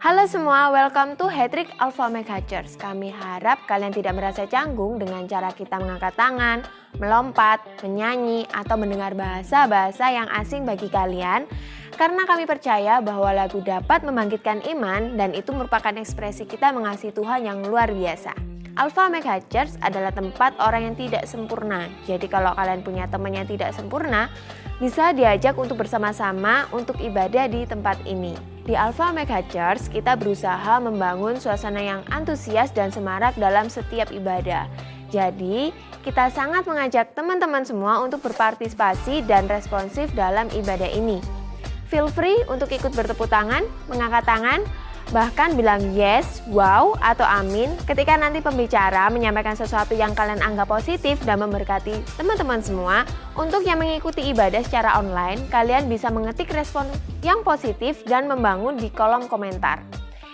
Halo semua, welcome to Hattrick Alpha Omega Church. Kami harap kalian tidak merasa canggung dengan cara kita mengangkat tangan, melompat, menyanyi, atau mendengar bahasa-bahasa yang asing bagi kalian. Karena kami percaya bahwa lagu dapat membangkitkan iman dan itu merupakan ekspresi kita mengasihi Tuhan yang luar biasa. Alpha Omega Church adalah tempat orang yang tidak sempurna. Jadi kalau kalian punya teman yang tidak sempurna, bisa diajak untuk bersama-sama untuk ibadah di tempat ini. Di Alpha Omega Church, kita berusaha membangun suasana yang antusias dan semarak dalam setiap ibadah. Jadi, kita sangat mengajak teman-teman semua untuk berpartisipasi dan responsif dalam ibadah ini. Feel free untuk ikut bertepuk tangan, mengangkat tangan, bahkan bilang yes, wow, atau amin ketika nanti pembicara menyampaikan sesuatu yang kalian anggap positif dan memberkati teman-teman semua. Untuk yang mengikuti ibadah secara online, kalian bisa mengetik respon yang positif dan membangun di kolom komentar.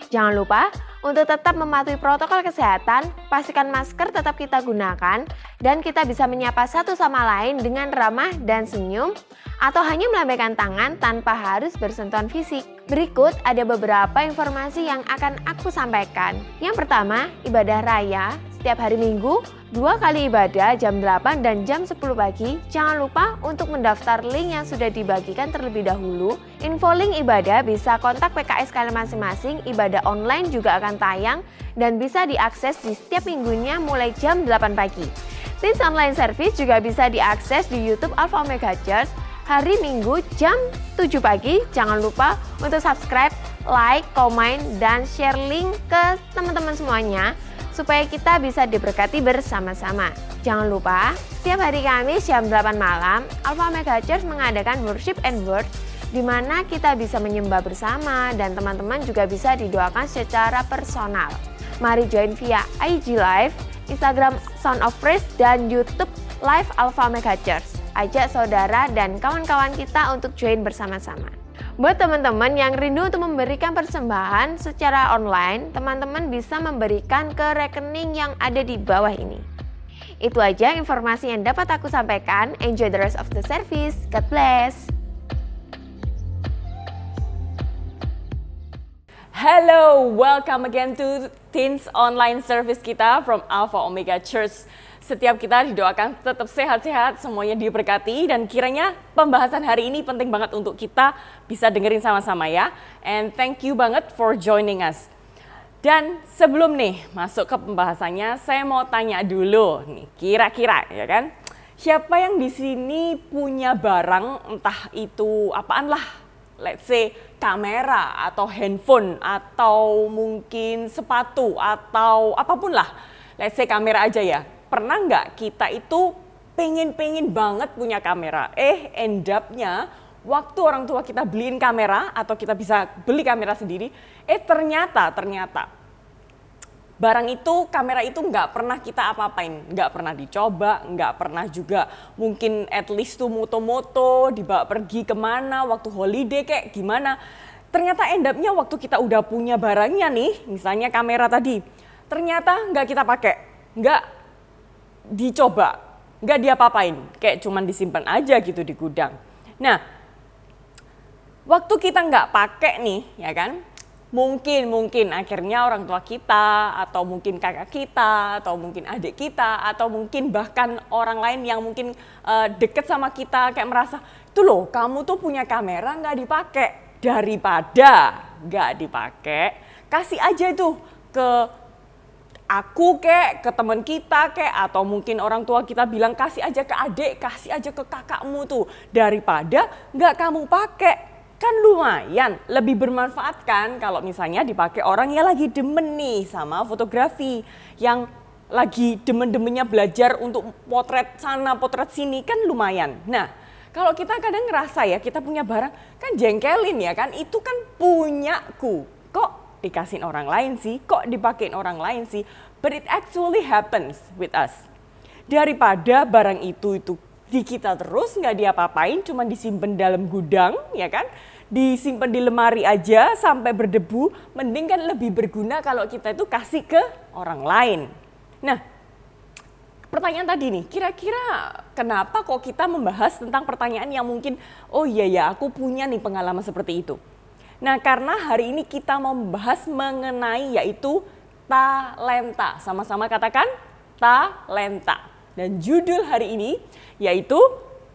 Jangan lupa untuk tetap mematuhi protokol kesehatan, pastikan masker tetap kita gunakan, dan kita bisa menyapa satu sama lain dengan ramah dan senyum, atau hanya melambaikan tangan tanpa harus bersentuhan fisik. Berikut ada beberapa informasi yang akan aku sampaikan. Yang pertama, ibadah raya setiap hari Minggu, 2 kali ibadah jam 8 dan jam 10 pagi. Jangan lupa untuk mendaftar link yang sudah dibagikan terlebih dahulu. Info link ibadah bisa kontak PKS kalian masing-masing. Ibadah online juga akan tayang dan bisa diakses di setiap minggunya mulai jam 8 pagi. Teens online service juga bisa diakses di YouTube Alpha Omega Church hari Minggu jam 7 pagi. Jangan lupa untuk subscribe, like, komen, dan share link ke teman-teman semuanya supaya kita bisa diberkati bersama-sama. Jangan lupa, setiap hari Kamis jam 8 malam, Alpha Omega Church mengadakan worship and word di mana kita bisa menyembah bersama dan teman-teman juga bisa didoakan secara personal. Mari join via IG Live, Instagram Sound of Praise, dan YouTube Live Alpha Omega Church. Ajak saudara dan kawan-kawan kita untuk join bersama-sama. Buat teman-teman yang rindu untuk memberikan persembahan secara online, teman-teman bisa memberikan ke rekening yang ada di bawah ini. Itu aja informasi yang dapat aku sampaikan. Enjoy the rest of the service. God bless. Hello, welcome again to Teens Online Service kita from Alpha Omega Church. Setiap kita didoakan tetap sehat-sehat, semuanya diberkati, dan kiranya pembahasan hari ini penting banget untuk kita bisa dengerin sama-sama ya. And thank you banget for joining us. Dan sebelum nih masuk ke pembahasannya, saya mau tanya dulu nih, kira-kira ya kan, siapa yang di sini punya barang entah itu apaan lah, let's say kamera atau handphone atau mungkin sepatu atau apapun lah, let's say kamera aja ya. Pernah nggak kita itu pengen banget punya kamera, end up-nya waktu orang tua kita beliin kamera atau kita bisa beli kamera sendiri, ternyata barang itu, kamera itu nggak pernah kita apa-apain, nggak pernah dicoba, nggak pernah juga mungkin at least tuh moto-moto, dibawa pergi kemana, waktu holiday kayak gimana. Ternyata end up-nya waktu kita udah punya barangnya nih, misalnya kamera tadi, ternyata nggak kita pakai, nggak dicoba, nggak diapa-apain, kayak cuman disimpan aja gitu di gudang. Nah, waktu kita nggak pakai nih, ya kan, mungkin akhirnya orang tua kita, atau mungkin kakak kita, atau mungkin adik kita, atau mungkin bahkan orang lain yang mungkin deket sama kita, kayak merasa, tuh loh, kamu tuh punya kamera nggak dipakai, daripada nggak dipakai, kasih aja tuh ke aku kek, ke teman kita kek, atau mungkin orang tua kita bilang kasih aja ke adik, kasih aja ke kakakmu tuh, daripada nggak kamu pakai. Kan lumayan lebih bermanfaat kan kalau misalnya dipakai orang yang lagi demen nih sama fotografi, yang lagi demen-demennya belajar untuk potret sana potret sini, kan lumayan. Nah, kalau kita kadang ngerasa ya kita punya barang kan jengkelin ya kan, itu kan punyaku, kok dikasihin orang lain sih, kok dipakein orang lain sih, but it actually happens with us. Daripada barang itu di kita terus nggak diapa-apain, cuma disimpan dalam gudang ya kan, disimpan di lemari aja sampai berdebu, mending kan lebih berguna kalau kita itu kasih ke orang lain. Nah, pertanyaan tadi nih, kira-kira kenapa kok kita membahas tentang pertanyaan yang mungkin, oh iya ya aku punya nih pengalaman seperti itu. Nah, karena hari ini kita mau membahas mengenai yaitu talenta. Sama-sama katakan talenta. Dan judul hari ini yaitu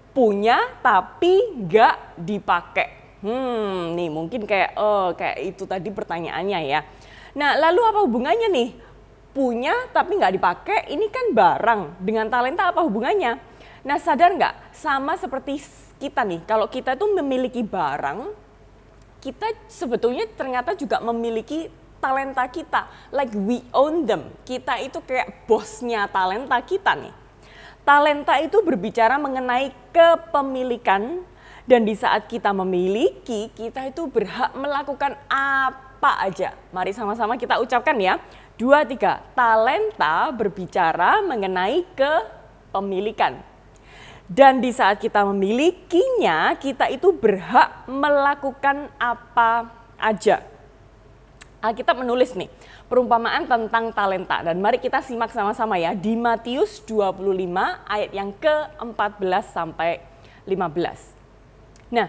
punya tapi nggak dipakai. Nih mungkin kayak itu tadi pertanyaannya ya. Nah, lalu apa hubungannya nih? Punya tapi nggak dipakai, ini kan barang. Dengan talenta apa hubungannya? Nah, sadar nggak? Sama seperti kita nih, kalau kita tuh memiliki barang, kita sebetulnya ternyata juga memiliki talenta kita. Like we own them. Kita itu kayak bosnya talenta kita nih. Talenta itu berbicara mengenai kepemilikan, dan di saat kita memiliki, kita itu berhak melakukan apa aja. Mari sama-sama kita ucapkan ya. 2, 3. Talenta berbicara mengenai kepemilikan. Dan di saat kita memilikinya, kita itu berhak melakukan apa aja. Alkitab menulis nih, perumpamaan tentang talenta. Dan mari kita simak sama-sama ya, di Matius 25 ayat yang ke-14 sampai 15. Nah,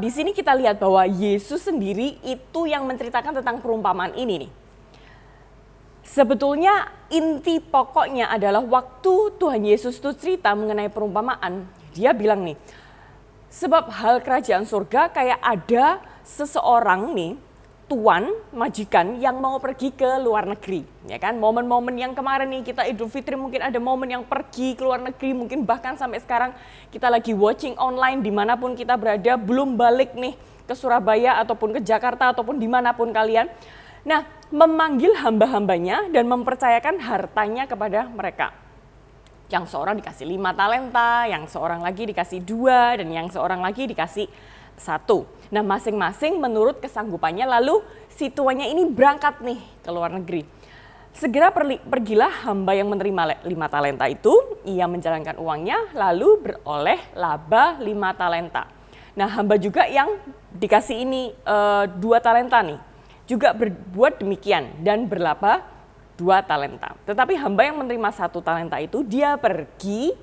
di sini kita lihat bahwa Yesus sendiri itu yang menceritakan tentang perumpamaan ini nih. Sebetulnya inti pokoknya adalah waktu Tuhan Yesus tuh cerita mengenai perumpamaan, dia bilang nih, sebab hal kerajaan surga kayak ada seseorang nih, tuan, majikan yang mau pergi ke luar negeri, ya kan? Momen-momen yang kemarin nih kita Idul Fitri mungkin ada momen yang pergi ke luar negeri, mungkin bahkan sampai sekarang kita lagi watching online dimanapun kita berada, belum balik nih ke Surabaya ataupun ke Jakarta ataupun dimanapun kalian. Nah, memanggil hamba-hambanya dan mempercayakan hartanya kepada mereka. Yang seorang dikasih 5 talenta, yang seorang lagi dikasih 2, dan yang seorang lagi dikasih 1. Nah, masing-masing menurut kesanggupannya, lalu si tuannya ini berangkat nih ke luar negeri. Segera pergilah hamba yang menerima 5 talenta itu, ia menjalankan uangnya lalu beroleh laba 5 talenta. Nah, hamba juga yang dikasih ini 2 talenta nih, juga berbuat demikian dan berlaba 2 talenta. Tetapi hamba yang menerima 1 talenta itu dia pergi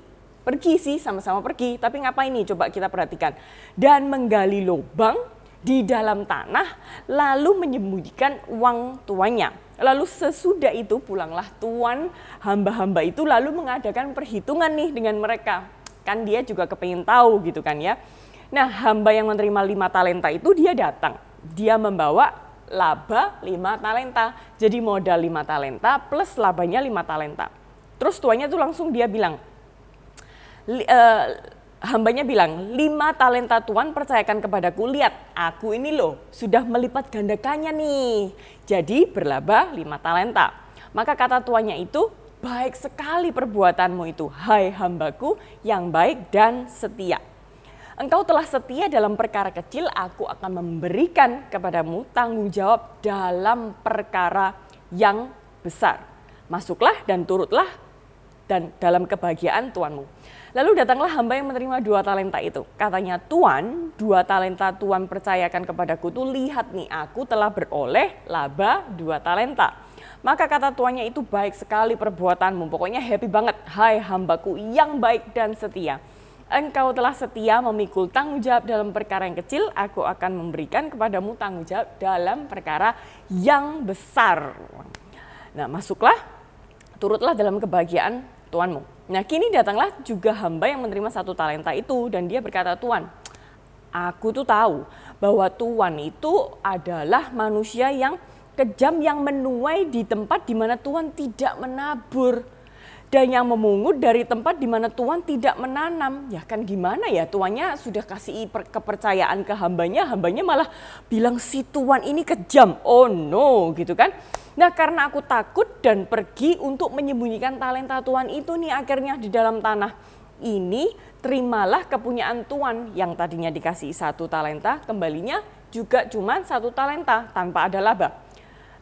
sih, sama-sama pergi, tapi ngapain nih coba kita perhatikan. Dan menggali lubang di dalam tanah, lalu menyembunyikan uang tuannya. Lalu sesudah itu pulanglah tuan hamba-hamba itu lalu mengadakan perhitungan nih dengan mereka. Kan dia juga kepengen tahu gitu kan ya. Nah, hamba yang menerima 5 talenta itu dia datang. Dia membawa laba 5 talenta. Jadi modal 5 talenta plus labanya 5 talenta. Terus tuannya tuh langsung dia bilang, hambanya bilang, 5 talenta Tuhan percayakan kepadaku, lihat aku ini loh sudah melipat gandakannya nih. Jadi berlaba 5 talenta. Maka kata tuannya itu, baik sekali perbuatanmu itu, hai hambaku yang baik dan setia. Engkau telah setia dalam perkara kecil, aku akan memberikan kepadamu tanggung jawab dalam perkara yang besar. Masuklah dan turutlah dan dalam kebahagiaan Tuanmu. Lalu datanglah hamba yang menerima 2 talenta itu. Katanya, Tuan, 2 talenta Tuan percayakan kepadaku tuh, lihat nih aku telah beroleh laba 2 talenta. Maka kata tuannya itu, baik sekali perbuatanmu, pokoknya happy banget, hai hambaku yang baik dan setia. Engkau telah setia memikul tanggung jawab dalam perkara yang kecil, aku akan memberikan kepadamu tanggung jawab dalam perkara yang besar. Nah, masuklah, turutlah dalam kebahagiaan Tuanmu. Nah, kini datanglah juga hamba yang menerima 1 talenta itu, dan dia berkata, Tuan, aku tuh tahu bahwa Tuan itu adalah manusia yang kejam, yang menuai di tempat di mana Tuan tidak menabur, dan yang memungut dari tempat di mana Tuan tidak menanam. Ya kan gimana ya, tuannya sudah kasih kepercayaan ke hambanya, hambanya malah bilang si Tuan ini kejam. Oh no, gitu kan. Nah, karena aku takut dan pergi untuk menyembunyikan talenta Tuan itu nih akhirnya di dalam tanah. Ini terimalah kepunyaan Tuan yang tadinya dikasih 1 talenta, kembalinya juga cuma 1 talenta tanpa ada laba.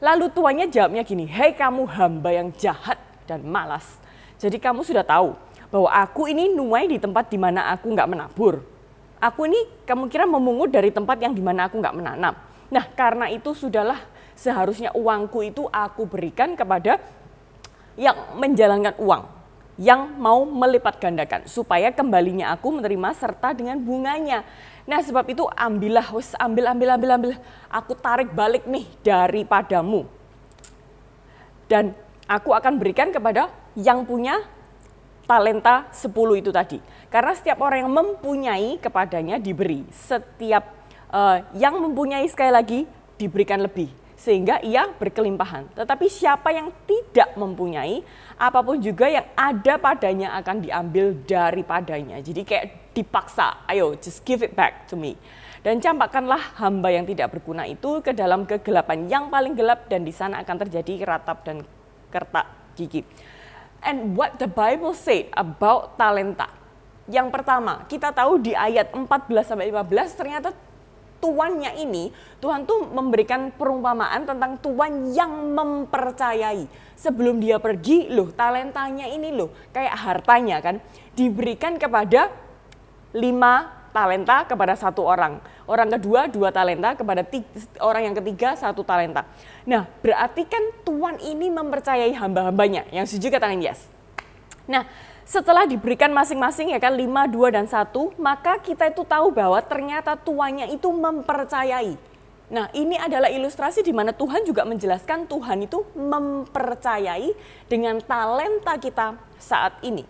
Lalu tuannya jawabnya gini, hei kamu hamba yang jahat dan malas. Jadi kamu sudah tahu bahwa aku ini nuai di tempat di mana aku nggak menabur. Aku ini kamu kira memungut dari tempat yang di mana aku nggak menanam. Nah, karena itu sudahlah, seharusnya uangku itu aku berikan kepada yang menjalankan uang. yang mau melipat gandakan supaya kembalinya aku menerima serta dengan bunganya. Nah sebab itu ambillah, ambil. Aku tarik balik nih daripadamu. Dan aku akan berikan kepada yang punya talenta 10 itu tadi. Karena setiap orang yang mempunyai kepadanya diberi. Setiap yang mempunyai sekali lagi diberikan lebih. Sehingga ia berkelimpahan. Tetapi siapa yang tidak mempunyai, apapun juga yang ada padanya akan diambil daripadanya. Jadi kayak dipaksa, ayo just give it back to me. Dan campakkanlah hamba yang tidak berguna itu ke dalam kegelapan yang paling gelap, dan di sana akan terjadi ratap dan kertak gigi. And what the Bible said about talenta. Yang pertama, kita tahu di ayat 14-15 ternyata tuannya ini, Tuhan tuh memberikan perumpamaan tentang tuan yang mempercayai. Sebelum dia pergi, loh talentanya ini loh, kayak hartanya kan, diberikan kepada 5 talenta kepada 1 orang. Orang kedua 2 talenta, kepada orang yang ketiga 1 talenta. Nah berarti kan Tuhan ini mempercayai hamba-hambanya. Yang setuju katakan yes. Nah setelah diberikan masing-masing ya kan 5, 2, dan 1, maka kita itu tahu bahwa ternyata tuannya itu mempercayai. Nah ini adalah ilustrasi di mana Tuhan juga menjelaskan Tuhan itu mempercayai dengan talenta kita saat ini.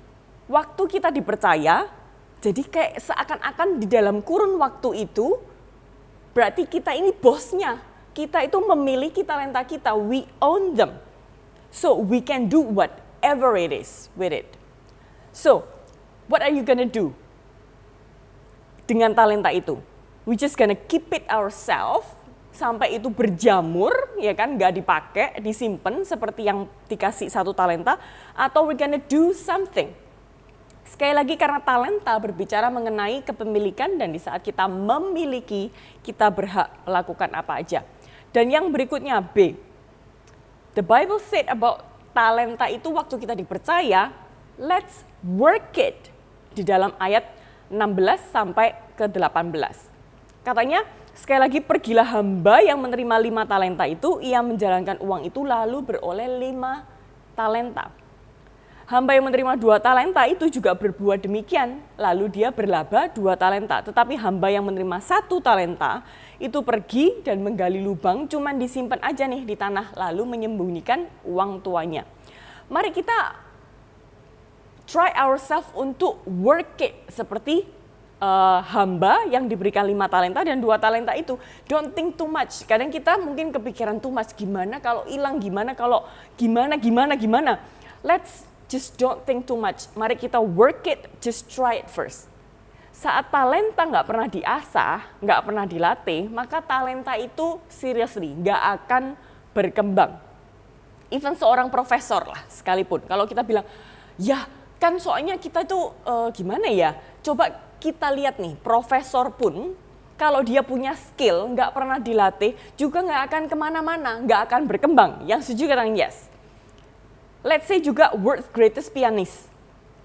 Waktu kita dipercaya, jadi kayak seakan-akan di dalam kurun waktu itu, berarti kita ini bosnya. Kita itu memiliki talenta kita, we own them. So we can do whatever it is with it. So, what are you gonna do dengan talenta itu? We just gonna keep it ourselves sampai itu berjamur, ya kan, nggak dipakai, disimpan seperti yang dikasih 1 talenta, atau we gonna do something. Sekali lagi karena talenta berbicara mengenai kepemilikan, dan di saat kita memiliki, kita berhak melakukan apa aja. Dan yang berikutnya B. The Bible said about talenta itu waktu kita dipercaya, let's work it, di dalam ayat 16 sampai ke 18. Katanya, sekali lagi pergilah hamba yang menerima 5 talenta itu, ia menjalankan uang itu lalu beroleh 5 talenta. Hamba yang menerima 2 talenta itu juga berbuat demikian, lalu dia berlaba 2 talenta. Tetapi hamba yang menerima 1 talenta itu pergi dan menggali lubang, cuman disimpan aja nih di tanah, lalu menyembunyikan uang tuanya. Mari kita try ourselves untuk work it seperti hamba yang diberikan 5 talenta dan 2 talenta itu. Don't think too much. Kadang kita mungkin kepikiran too much, gimana kalau hilang, gimana kalau gimana. Let's just don't think too much. Mari kita work it, just try it first. Saat talenta nggak pernah diasah, nggak pernah dilatih, maka talenta itu seriously nggak akan berkembang. Even seorang profesor lah sekalipun, kalau kita bilang, ya kan soalnya kita tuh gimana ya, coba kita lihat nih, profesor pun kalau dia punya skill, nggak pernah dilatih, juga nggak akan kemana-mana, nggak akan berkembang. Yang setuju katakan yes. Let's say juga world's greatest pianist,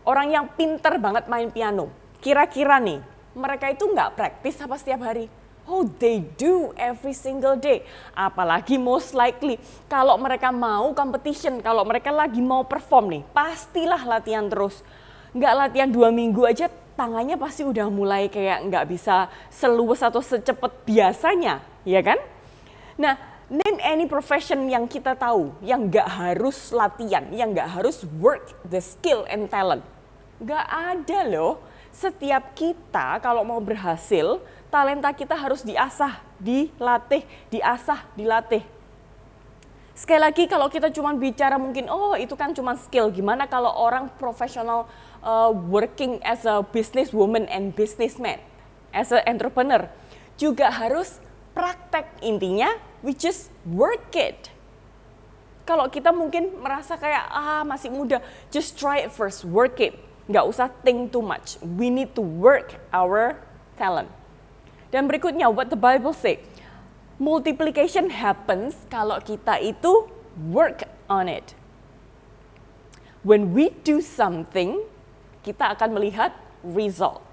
orang yang pinter banget main piano. Kira-kira nih, mereka itu nggak praktis apa setiap hari? Oh, they do every single day. Apalagi most likely kalau mereka mau competition, kalau mereka lagi mau perform nih, pastilah latihan terus. Nggak latihan 2 minggu aja, tangannya pasti udah mulai kayak nggak bisa seluas atau secepat biasanya, ya kan? Nah, name any profession yang kita tahu, yang nggak harus latihan, yang nggak harus work the skill and talent. Nggak ada loh. Setiap kita kalau mau berhasil, talenta kita harus diasah, dilatih, dilatih. Sekali lagi kalau kita cuma bicara mungkin, oh itu kan cuma skill, gimana kalau orang profesional working as a businesswoman and businessman, as a entrepreneur, juga harus praktek. Intinya, we just work it. Kalau kita mungkin merasa kayak, masih muda, just try it first, work it. Nggak usah think too much, we need to work our talent. Dan berikutnya, what the Bible say, multiplication happens kalau kita itu work on it. When we do something, kita akan melihat result.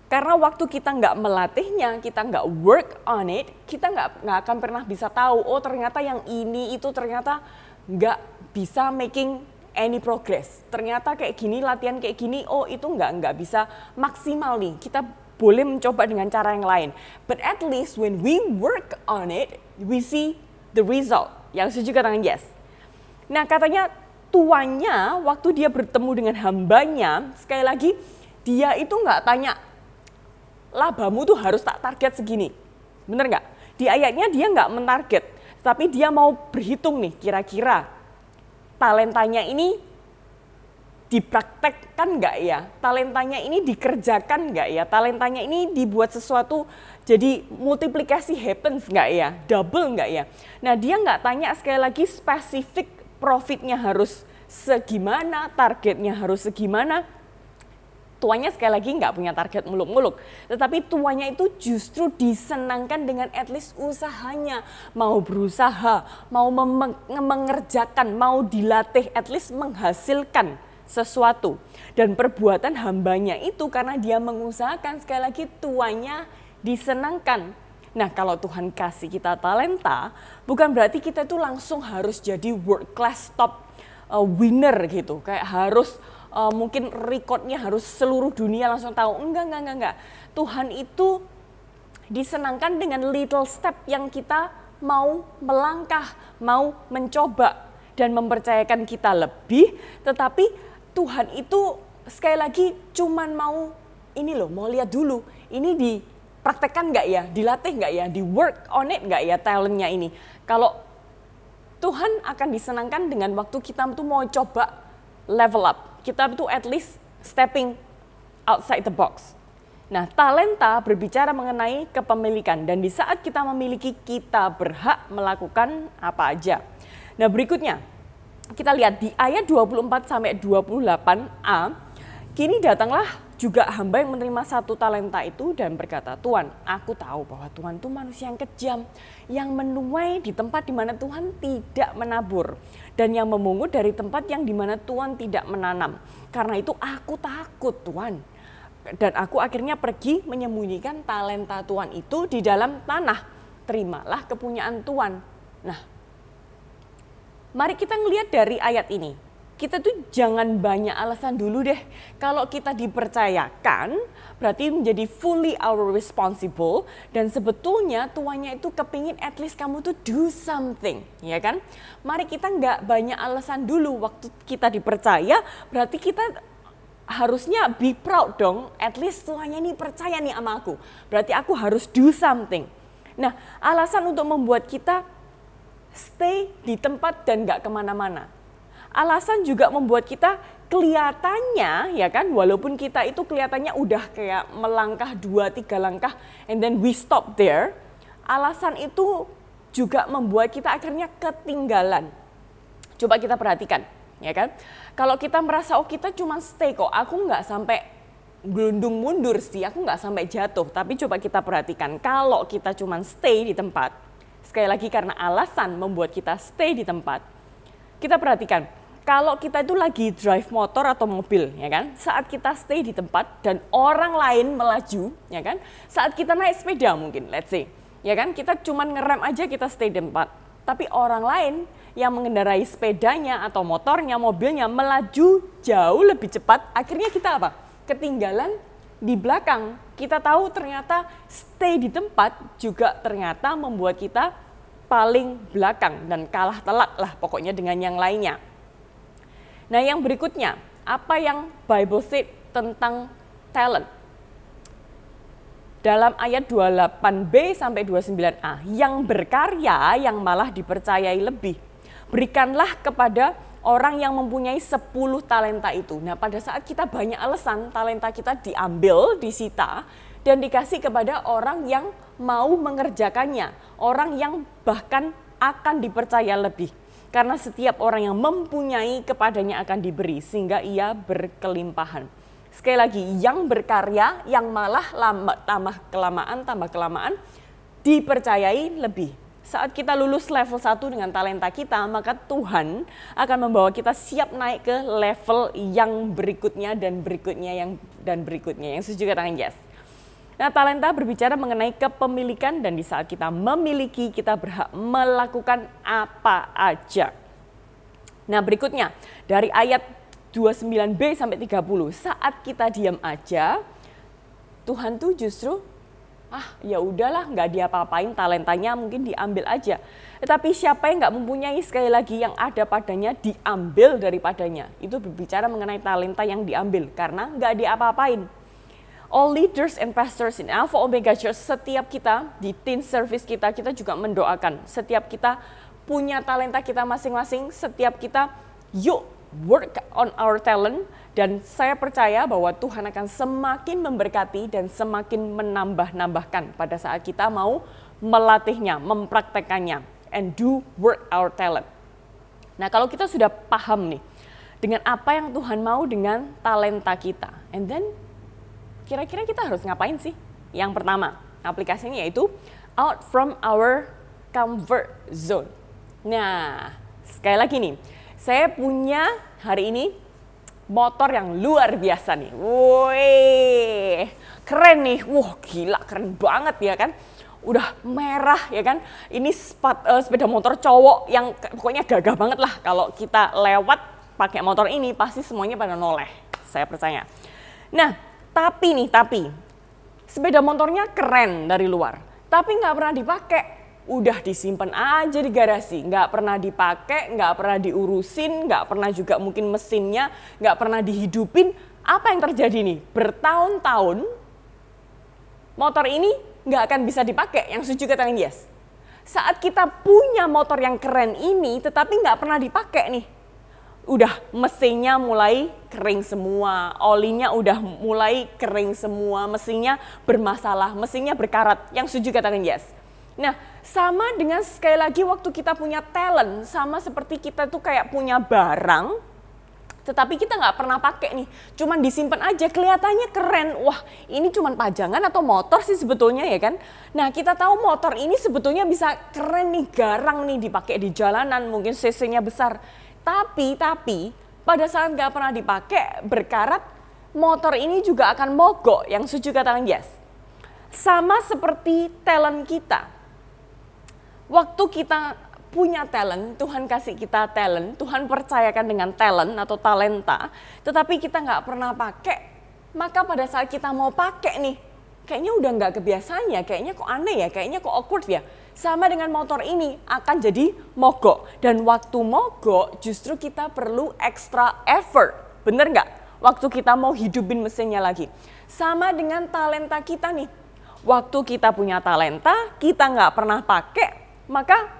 Karena waktu kita nggak melatihnya, kita nggak work on it, kita nggak akan pernah bisa tahu, oh ternyata yang ini itu ternyata nggak bisa making any progress. Ternyata kayak gini, latihan kayak gini, oh itu nggak bisa maksimal nih. Kita boleh mencoba dengan cara yang lain. But at least when we work on it, we see the result. Yang setuju katakan yes. Nah katanya tuannya waktu dia bertemu dengan hambanya, sekali lagi dia itu nggak tanya, labamu tuh harus tak target segini. Bener nggak? Di ayatnya dia nggak mentarget, tapi dia mau berhitung nih kira-kira talentanya ini dipraktekkan nggak ya? Talentanya ini dikerjakan nggak ya? Talentanya ini dibuat sesuatu jadi multiplikasi happens nggak ya? Double nggak ya? Nah dia nggak tanya sekali lagi spesifik profitnya harus segimana, targetnya harus segimana. Tuanya sekali lagi nggak punya target muluk-muluk, tetapi tuanya itu justru disenangkan dengan at least usahanya, mau berusaha, mau mengerjakan, mau dilatih, at least menghasilkan sesuatu. Dan perbuatan hambanya itu karena dia mengusahakan, sekali lagi tuanya disenangkan. Nah kalau Tuhan kasih kita talenta, bukan berarti kita itu langsung harus jadi world class top winner gitu, kayak harus mungkin recordnya harus seluruh dunia langsung tahu. Enggak. Tuhan itu disenangkan dengan little step yang kita mau melangkah, mau mencoba dan mempercayakan kita lebih. Tetapi Tuhan itu sekali lagi cuman mau ini loh, mau lihat dulu. Ini dipraktekkan nggak ya, dilatih nggak ya, di work on it nggak ya talentnya ini. Kalau Tuhan akan disenangkan dengan waktu kita tuh mau coba level up. Kita itu at least stepping outside the box. Nah, talenta berbicara mengenai kepemilikan dan di saat kita memiliki, kita berhak melakukan apa aja. Nah, berikutnya kita lihat di ayat 24 sampai 28a, kini datanglah juga hamba yang menerima 1 talenta itu dan berkata, Tuhan, aku tahu bahwa Tuhan itu manusia yang kejam, yang menuai di tempat di mana Tuhan tidak menabur, dan yang memungut dari tempat yang di mana Tuhan tidak menanam. Karena itu aku takut Tuhan. Dan aku akhirnya pergi menyembunyikan talenta Tuhan itu di dalam tanah. Terimalah kepunyaan Tuhan. Nah, mari kita ngelihat dari ayat ini. Kita tuh jangan banyak alasan dulu deh. Kalau kita dipercayakan, berarti menjadi fully our responsible. Dan sebetulnya tuannya itu kepingin at least kamu tuh do something, ya kan? Mari kita nggak banyak alasan dulu. Waktu kita dipercaya, berarti kita harusnya be proud dong. At least tuannya ini percaya nih sama aku. Berarti aku harus do something. Nah, alasan untuk membuat kita stay di tempat dan nggak kemana-mana. Alasan juga membuat kita kelihatannya, ya kan, walaupun kita itu kelihatannya udah kayak melangkah 2-3 langkah and then we stop there, alasan itu juga membuat kita akhirnya ketinggalan. Coba kita perhatikan, ya kan. Kalau kita merasa, oh kita cuma stay kok, aku nggak sampai gelundung mundur sih, aku nggak sampai jatuh. Tapi coba kita perhatikan, kalau kita cuma stay di tempat, sekali lagi karena alasan membuat kita stay di tempat, kita perhatikan, kalau kita itu lagi drive motor atau mobil, ya kan, saat kita stay di tempat dan orang lain melaju, ya kan, saat kita naik sepeda mungkin, let's say, ya kan, kita cuman ngerem aja kita stay di tempat, tapi orang lain yang mengendarai sepedanya atau motornya, mobilnya melaju jauh lebih cepat, akhirnya kita apa? Ketinggalan di belakang. Kita tahu ternyata stay di tempat juga ternyata membuat kita paling belakang dan kalah telak lah pokoknya dengan yang lainnya. Nah yang berikutnya, apa yang Bible said tentang talent? Dalam ayat 28b sampai 29a, yang berkarya yang malah dipercayai lebih. Berikanlah kepada orang yang mempunyai 10 talenta itu. Nah pada saat kita banyak alasan, talenta kita diambil, disita, dan dikasih kepada orang yang mau mengerjakannya. Orang yang bahkan akan dipercaya lebih. Karena setiap orang yang mempunyai kepadanya akan diberi sehingga ia berkelimpahan. Sekali lagi, yang berkarya yang malah tambah kelamaan dipercayai lebih. Saat kita lulus level 1 dengan talenta kita, maka Tuhan akan membawa kita siap naik ke level yang berikutnya dan berikutnya dan berikutnya. Yang setuju katakan yes. Nah, talenta berbicara mengenai kepemilikan dan di saat kita memiliki, kita berhak melakukan apa aja. Nah berikutnya, dari ayat 29b sampai 30, saat kita diam aja, Tuhan tuh justru ya udahlah, nggak diapa-apain, talentanya mungkin diambil aja. Tetapi siapa yang nggak mempunyai, sekali lagi yang ada padanya diambil daripadanya. Itu berbicara mengenai talenta yang diambil karena nggak diapa-apain. All leaders and pastors in Alpha Omega Church, setiap kita di teen service kita juga mendoakan. Setiap kita punya talenta kita masing-masing, setiap kita yuk work on our talent. Dan saya percaya bahwa Tuhan akan semakin memberkati dan semakin menambah-nambahkan pada saat kita mau melatihnya, mempraktekannya, and do work our talent. Nah kalau kita sudah paham nih, dengan apa yang Tuhan mau dengan talenta kita, and then kira-kira kita harus ngapain sih? Yang pertama, aplikasinya yaitu out from our comfort zone. Nah, sekali lagi nih, saya punya hari ini motor yang luar biasa nih. Wih, keren nih. Wah, gila, keren banget ya kan. Udah merah ya kan. Ini sepeda motor cowok yang pokoknya gagah banget lah. Kalau kita lewat pakai motor ini pasti semuanya pada noleh. Saya percaya. Nah, tapi sepeda motornya keren dari luar. Tapi nggak pernah dipakai. Udah disimpan aja di garasi, nggak pernah dipakai, nggak pernah diurusin, nggak pernah juga mungkin mesinnya, nggak pernah dihidupin. Apa yang terjadi nih? Bertahun-tahun motor ini nggak akan bisa dipakai. Yang setuju katakan yes. Saat kita punya motor yang keren ini, tetapi nggak pernah dipakai nih, udah mesinnya mulai kering semua, olinya udah mulai kering semua, mesinnya bermasalah, mesinnya berkarat. Yang setuju katakan yes. Nah, sama dengan sekali lagi waktu kita punya talent, sama seperti kita tuh kayak punya barang, tetapi kita nggak pernah pakai nih, cuman disimpan aja, kelihatannya keren. Wah, ini cuman pajangan atau motor sih sebetulnya ya kan? Nah, kita tahu motor ini sebetulnya bisa keren nih, garang nih, dipakai di jalanan, mungkin cc-nya besar. Tapi pada saat nggak pernah dipakai, berkarat, motor ini juga akan mogok. Yang setuju katakan yes. Sama seperti talent kita. Waktu kita punya talent, Tuhan kasih kita talent, Tuhan percayakan dengan talent atau talenta, tetapi kita nggak pernah pakai, maka pada saat kita mau pakai nih, kayaknya udah nggak kebiasaan ya, kayaknya kok aneh ya, kayaknya kok awkward ya. Sama dengan motor ini akan jadi mogok, dan waktu mogok justru kita perlu extra effort, bener nggak? Waktu kita mau hidupin mesinnya lagi. Sama dengan talenta kita nih, waktu kita punya talenta, kita nggak pernah pakai, maka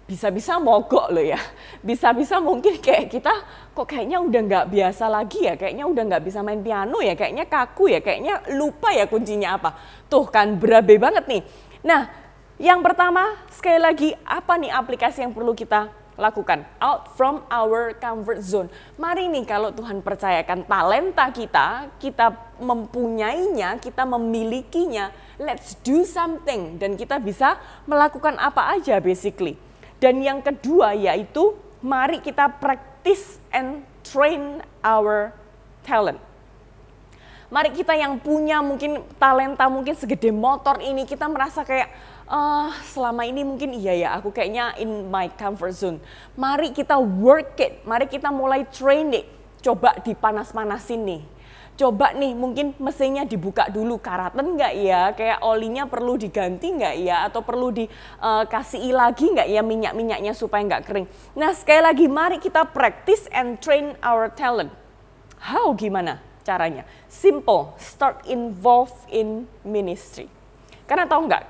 bisa-bisa mogok loh ya. Bisa-bisa mungkin kayak kita kok kayaknya udah nggak biasa lagi ya, kayaknya udah nggak bisa main piano ya, kayaknya kaku ya, kayaknya lupa ya kuncinya apa. Tuh kan berabe banget nih. Nah, yang pertama sekali lagi apa nih aplikasi yang perlu kita lakukan? Out from our comfort zone. Mari nih kalau Tuhan percayakan talenta kita mempunyainya, kita memilikinya, let's do something. Dan kita bisa melakukan apa aja basically. Dan yang kedua yaitu mari kita practice and train our talent. Mari kita yang punya mungkin talenta mungkin segede motor ini, kita merasa kayak selama ini mungkin iya ya aku kayaknya in my comfort zone. Mari kita work it, mari kita mulai train it. Coba dipanas-panasin nih. Coba nih mungkin mesinnya dibuka dulu, karatan nggak ya, kayak olinya perlu diganti nggak ya, atau perlu dikasih lagi nggak ya minyak-minyaknya supaya nggak kering. Nah sekali lagi mari kita practice and train our talent. How gimana caranya? Simple, start involved in ministry. Karena tahu nggak,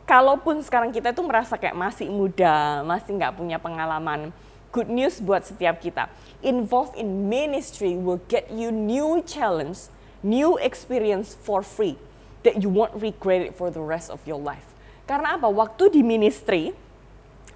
kalaupun sekarang kita itu merasa kayak masih muda, masih nggak punya pengalaman, good news buat setiap kita. Involved in ministry will get you new challenge, new experience for free that you won't regret it for the rest of your life. Karena apa? Waktu di ministry,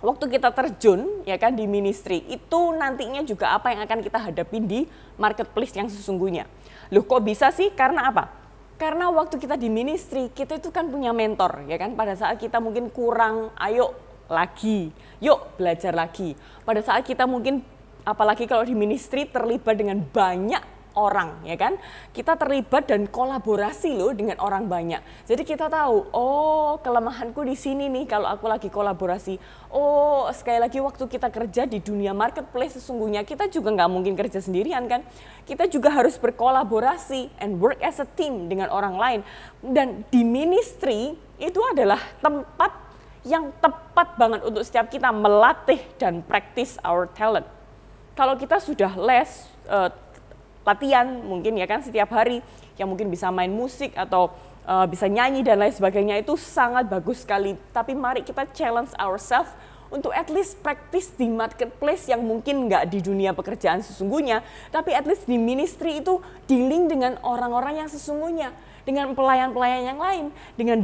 waktu kita terjun ya kan di ministry, itu nantinya juga apa yang akan kita hadapi di marketplace yang sesungguhnya. Loh kok bisa sih? Karena apa? Karena waktu kita di ministry, kita itu kan punya mentor, ya kan? Pada saat kita mungkin kurang, ayo lagi, yuk belajar lagi. Pada saat kita mungkin, apalagi kalau di ministry terlibat dengan banyak orang, ya kan? Kita terlibat dan kolaborasi loh dengan orang banyak. Jadi kita tahu, oh kelemahanku di sini nih kalau aku lagi kolaborasi. Oh sekali lagi waktu kita kerja di dunia marketplace sesungguhnya kita juga nggak mungkin kerja sendirian kan. Kita juga harus berkolaborasi and work as a team dengan orang lain. Dan di ministry itu adalah tempat yang tepat banget untuk setiap kita melatih dan practice our talent. Kalau kita sudah latihan mungkin ya kan setiap hari yang mungkin bisa main musik atau bisa nyanyi dan lain sebagainya itu sangat bagus sekali. Tapi mari kita challenge ourselves untuk at least practice di marketplace yang mungkin nggak di dunia pekerjaan sesungguhnya, tapi at least di ministry itu dealing dengan orang-orang yang sesungguhnya, dengan pelayan-pelayan yang lain, dengan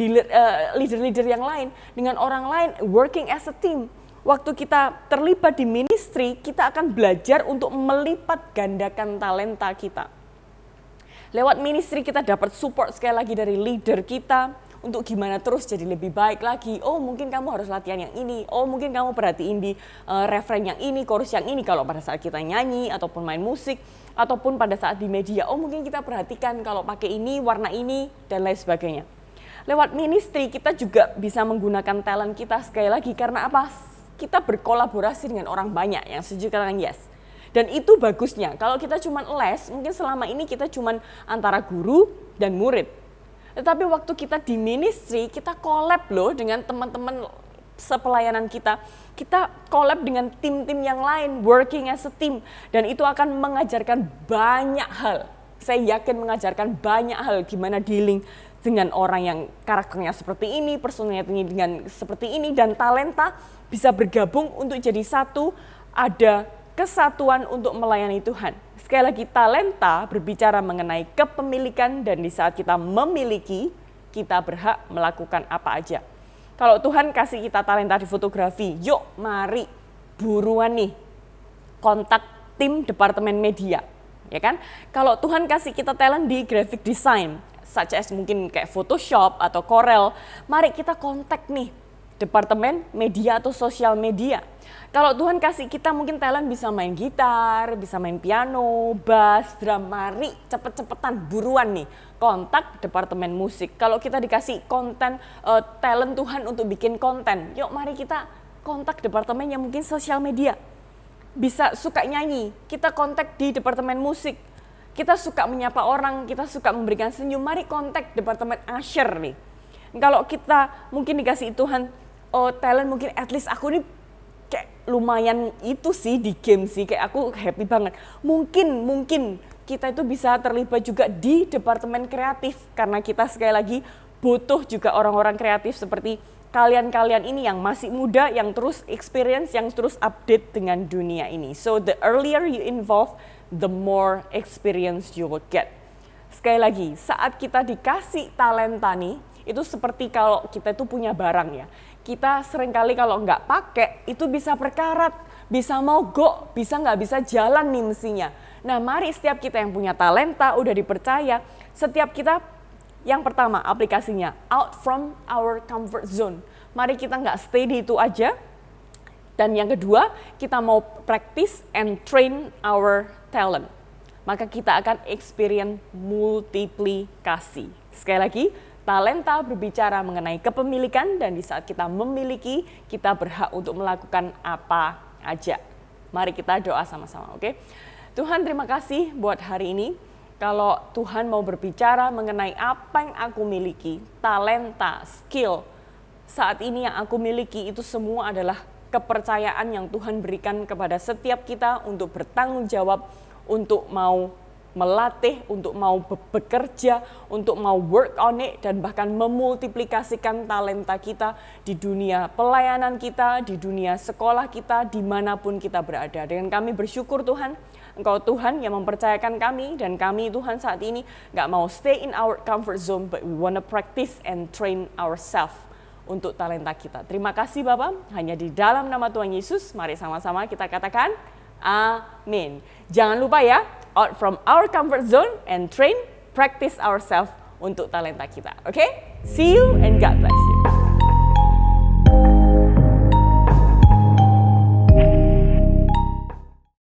leader-leader yang lain, dengan orang lain, working as a team. Waktu kita terlibat di ministry, kita akan belajar untuk melipat gandakan talenta kita. Lewat ministry kita dapat support sekali lagi dari leader kita untuk gimana terus jadi lebih baik lagi. Oh mungkin kamu harus latihan yang ini, oh mungkin kamu perhatiin di refrain yang ini, chorus yang ini kalau pada saat kita nyanyi ataupun main musik, ataupun pada saat di media. Oh mungkin kita perhatikan kalau pakai ini, warna ini, dan lain sebagainya. Lewat ministry kita juga bisa menggunakan talent kita sekali lagi karena apa? Kita berkolaborasi dengan orang banyak yang setuju katakan yes. Dan itu bagusnya. Kalau kita cuma les, mungkin selama ini kita cuma antara guru dan murid. Tetapi waktu kita di ministry, kita collab loh dengan teman-teman sepelayanan kita. Kita collab dengan tim-tim yang lain, working as a team. Dan itu akan mengajarkan banyak hal. Saya yakin mengajarkan banyak hal gimana dealing dengan orang yang karakternya seperti ini, personality dengan seperti ini, dan talenta bisa bergabung untuk jadi satu, ada kesatuan untuk melayani Tuhan. Sekali lagi, talenta berbicara mengenai kepemilikan dan di saat kita memiliki, kita berhak melakukan apa aja. Kalau Tuhan kasih kita talenta di fotografi, yuk mari buruan nih kontak tim departemen media, ya kan? Kalau Tuhan kasih kita talent di graphic design, such as mungkin kayak Photoshop atau Corel, mari kita kontak nih departemen media atau sosial media. Kalau Tuhan kasih kita mungkin talent bisa main gitar, bisa main piano, bass, drum, mari cepet-cepetan buruan nih kontak departemen musik. Kalau kita dikasih konten talent Tuhan untuk bikin konten, yuk mari kita kontak departemen yang mungkin sosial media. Bisa suka nyanyi, kita kontak di departemen musik. Kita suka menyapa orang, kita suka memberikan senyum, mari kontak departemen usher nih. Kalau kita mungkin dikasih Tuhan talent mungkin at least aku nih kayak lumayan itu sih di game sih, kayak aku happy banget. Mungkin kita itu bisa terlibat juga di departemen kreatif karena kita sekali lagi butuh juga orang-orang kreatif seperti kalian-kalian ini yang masih muda, yang terus experience, yang terus update dengan dunia ini. So the earlier you involve, the more experience you will get. Sekali lagi, saat kita dikasih talenta nih, itu seperti kalau kita itu punya barang ya. Kita seringkali kalau nggak pakai, itu bisa berkarat, bisa mogok, bisa nggak bisa jalan nih mesinnya. Nah mari setiap kita yang punya talenta, udah dipercaya, setiap kita yang pertama aplikasinya, out from our comfort zone. Mari kita nggak stay di itu aja. Dan yang kedua, kita mau practice and train our talent. Maka kita akan experience multiplikasi. Sekali lagi, talenta berbicara mengenai kepemilikan dan di saat kita memiliki, kita berhak untuk melakukan apa aja. Mari kita doa sama-sama, oke? Tuhan terima kasih buat hari ini. Kalau Tuhan mau berbicara mengenai apa yang aku miliki, talenta, skill, saat ini yang aku miliki itu semua adalah kepercayaan yang Tuhan berikan kepada setiap kita untuk bertanggung jawab, untuk mau melatih, untuk mau bekerja, untuk mau work on it, dan bahkan memultiplikasikan talenta kita di dunia pelayanan kita, di dunia sekolah kita, dimanapun kita berada. Dengan kami bersyukur Tuhan, Engkau Tuhan yang mempercayakan kami, dan kami Tuhan saat ini gak mau stay in our comfort zone, but we want to practice and train ourselves untuk talenta kita. Terima kasih Bapak, hanya di dalam nama Tuhan Yesus, mari sama-sama kita katakan, amin. Jangan lupa ya, out from our comfort zone and train, practice ourselves untuk talenta kita. Oke? See you and God bless you.